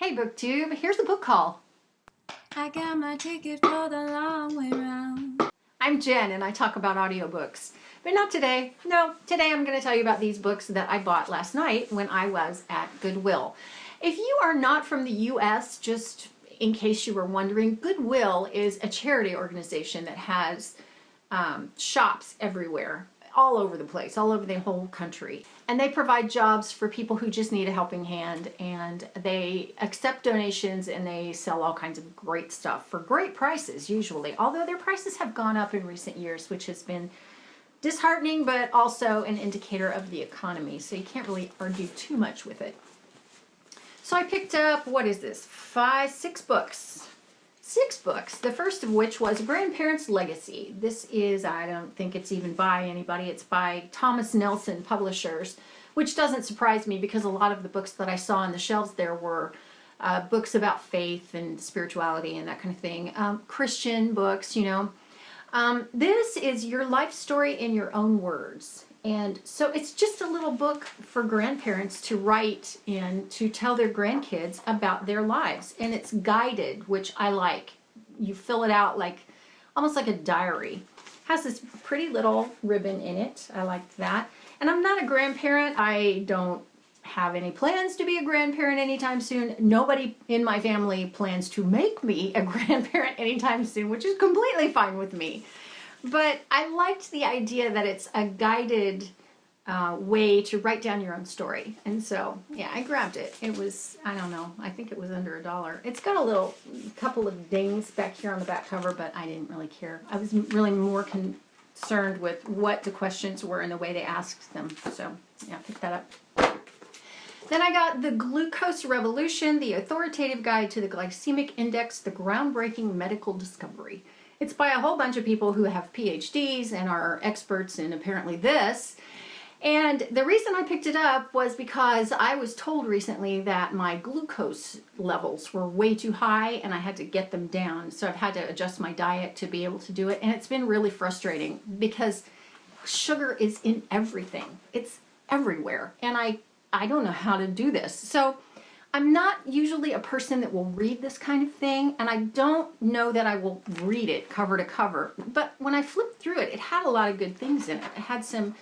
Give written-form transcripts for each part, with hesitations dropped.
Hey BookTube, here's a book haul. I got my ticket for the long way round. I'm Jen and I talk about audiobooks. But not today. No, today I'm going to tell you about these books that I bought last night when I was at Goodwill. If you are not from the US, just in case you were wondering, Goodwill is a charity organization that has shops everywhere, all over the place, all over the whole country. And they provide jobs for people who just need a helping hand, and they accept donations and they sell all kinds of great stuff for great prices usually, although their prices have gone up in recent years, which has been disheartening, but also an indicator of the economy, so you can't really argue too much with it. So I picked up, what is this, six books. Six books, the first of which was Grandparent's Legacy. This is, I don't think it's even by anybody, it's by Thomas Nelson Publishers, which doesn't surprise me because a lot of the books that I saw on the shelves there were books about faith and spirituality and that kind of thing. Christian books, you know. This is your life story in your own words. And so it's just a little book for grandparents to write and to tell their grandkids about their lives. And it's guided, which I like. You fill it out like, almost like a diary. Has this pretty little ribbon in it. I like that. And I'm not a grandparent. I don't have any plans to be a grandparent anytime soon. Nobody in my family plans to make me a grandparent anytime soon, which is completely fine with me. But I liked the idea that it's a guided way to write down your own story. And so, yeah, I grabbed it. It was, I don't know, I think it was under $1. It's got a couple of dings back here on the back cover, but I didn't really care. I was really more concerned with what the questions were and the way they asked them. So, yeah, pick that up. Then I got The Glucose Revolution, The Authoritative Guide to the Glycemic Index, The Groundbreaking Medical Discovery. It's by a whole bunch of people who have PhDs and are experts in apparently this. And the reason I picked it up was because I was told recently that my glucose levels were way too high and I had to get them down. So I've had to adjust my diet to be able to do it. And it's been really frustrating because sugar is in everything. It's everywhere. And I don't know how to do this. So I'm not usually a person that will read this kind of thing, and I don't know that I will read it cover to cover. But when I flipped through it, it had a lot of good things in it. It had some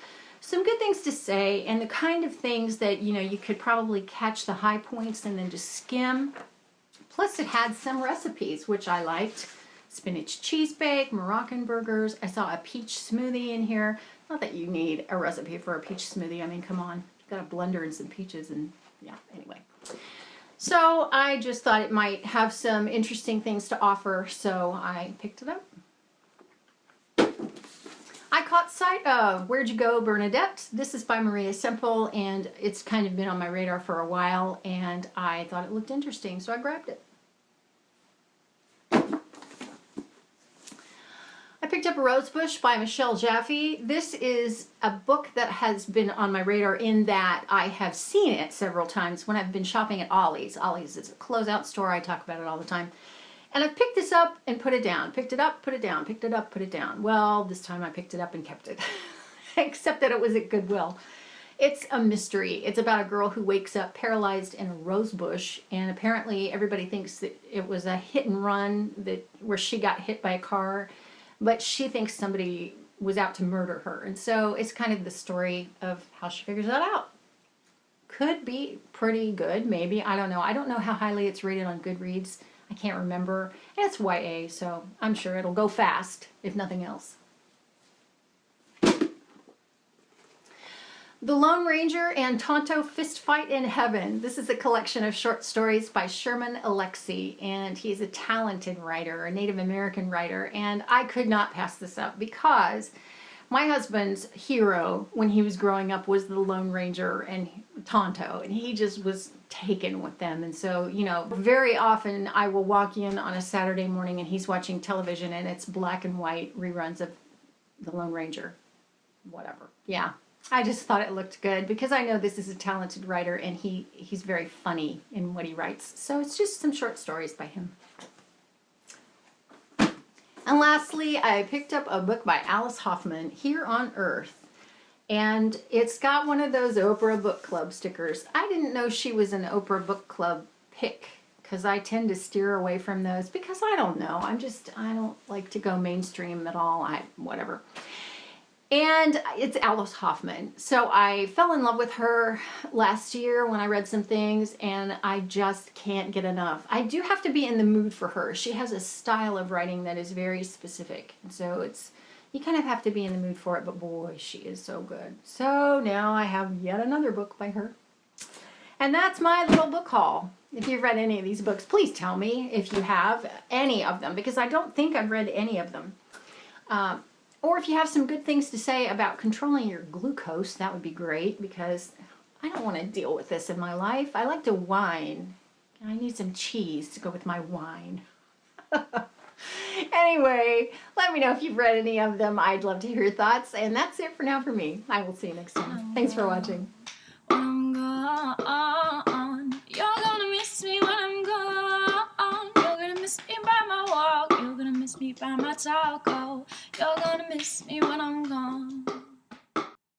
good things to say, and the kind of things that, you know, you could probably catch the high points and then just skim. Plus it had some recipes, which I liked. Spinach cheese bake, Moroccan burgers. I saw a peach smoothie in here. Not that you need a recipe for a peach smoothie. I mean, come on. You've got a blender and some peaches and, yeah, anyway. So I just thought it might have some interesting things to offer, so I picked it up. I caught sight of You Go Bernadette. This is by Maria Semple, and it's kind of been on my radar for a while, and I thought it looked interesting, so I grabbed it. I picked up Rosebush by Michelle Jaffe. This is a book that has been on my radar in that I have seen it several times when I've been shopping at Ollie's. Ollie's is a closeout store. I talk about it all the time. And I've picked this up and put it down. Picked it up, put it down. Picked it up, put it down. Well, this time I picked it up and kept it. Except that it was at Goodwill. It's a mystery. It's about a girl who wakes up paralyzed in a rose bush, and apparently everybody thinks that it was a hit and run where she got hit by a car. But she thinks somebody was out to murder her. And so it's kind of the story of how she figures that out. Could be pretty good, maybe. I don't know. I don't know how highly it's rated on Goodreads. I can't remember. And it's YA, so I'm sure it'll go fast, if nothing else. The Lone Ranger and Tonto Fistfight in Heaven. This is a collection of short stories by Sherman Alexie, and he's a talented writer, a Native American writer, and I could not pass this up because my husband's hero when he was growing up was the Lone Ranger and Tonto, and he just was taken with them. And so, you know, very often I will walk in on a Saturday morning and he's watching television and it's black and white reruns of the Lone Ranger. Whatever. Yeah. I just thought it looked good because I know this is a talented writer and he's very funny in what he writes. So it's just some short stories by him. And lastly, I picked up a book by Alice Hoffman, Here on Earth. And it's got one of those Oprah Book Club stickers. I didn't know she was an Oprah Book Club pick because I tend to steer away from those because I don't know. I don't like to go mainstream at all. Whatever. And it's Alice Hoffman. So I fell in love with her last year when I read some things, and I just can't get enough. I do have to be in the mood for her. She has a style of writing that is very specific. And so you kind of have to be in the mood for it, but boy, she is so good. So now I have yet another book by her. And that's my little book haul. If you've read any of these books, please tell me if you have any of them, because I don't think I've read any of them. Or if you have some good things to say about controlling your glucose, that would be great, because I don't want to deal with this in my life. I like to whine. I need some cheese to go with my wine. Anyway, let me know if you've read any of them. I'd love to hear your thoughts. And that's it for now for me. I will see you next time. Thanks for watching. When I'm gone, you're gonna miss me when I'm gone. You're gonna miss me by my walk. You're gonna miss me by my taco. You're gonna miss me when I'm gone.